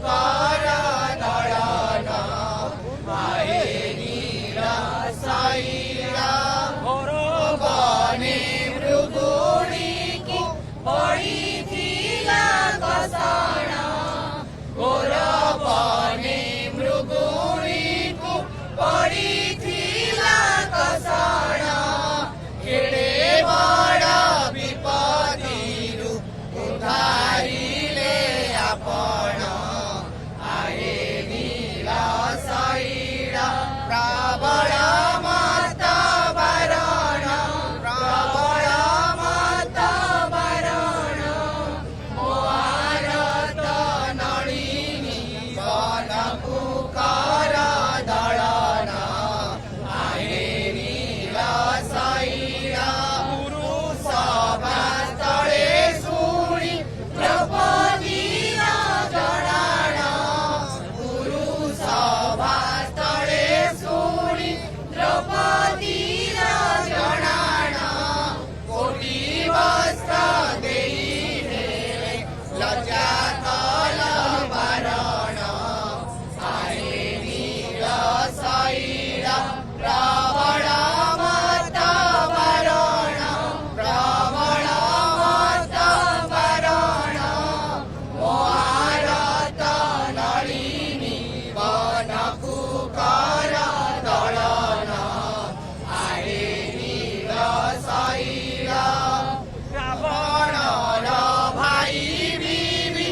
पुकारा दळाना आहे नीला साईला बने मृगुणी की पडिथिला कसाणा बने मृगुणी की पडिथिला कसाणा केडे वाडा विपदीरु उधारिले आपण आहे नीला साईला प्रबळा माता भरण प्रबळा माता भरण मोहारत नळिनी वन पुकारा दळाना आहे नीला साईला पुरुष तळे सुणी द्रौपदीला जणाणा पुरुष तळे सुणी द्रौपदीला जणाणा कोटी वस्त्र देई नेले लज्जा तल भरण आहे नीला साईला प्रबळा माता भरण प्रबळा माता भरण मोहारत नळिनी वन पुकारा दळाना आहे नीला साईला रावण भाई बीवी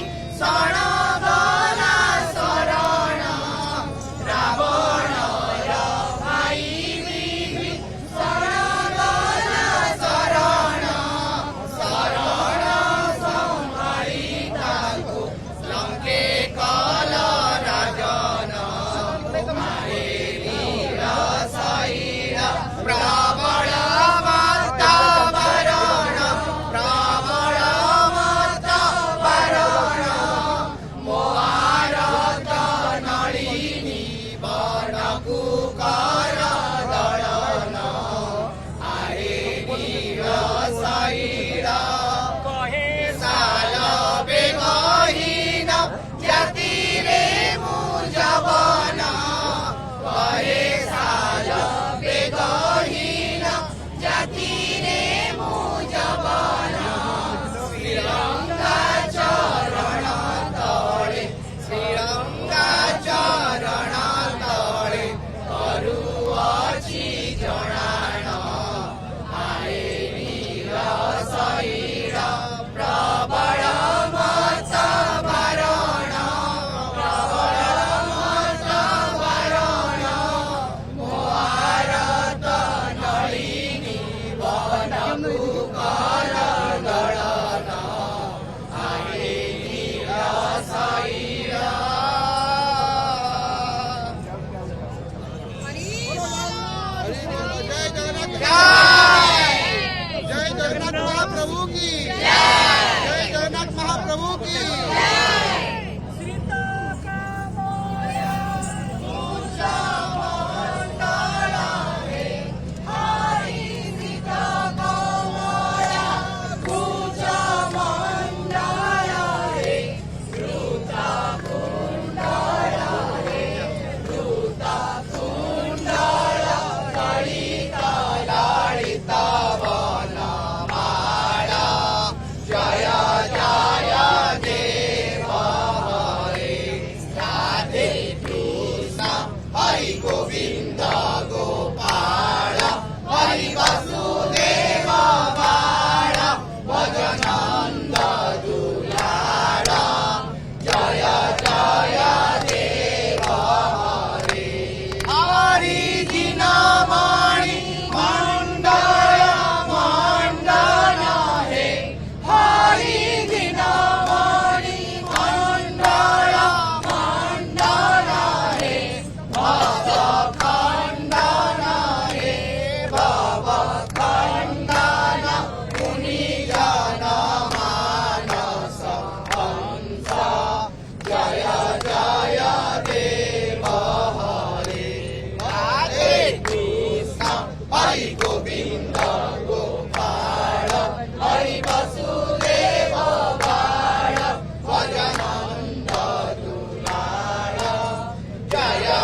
काया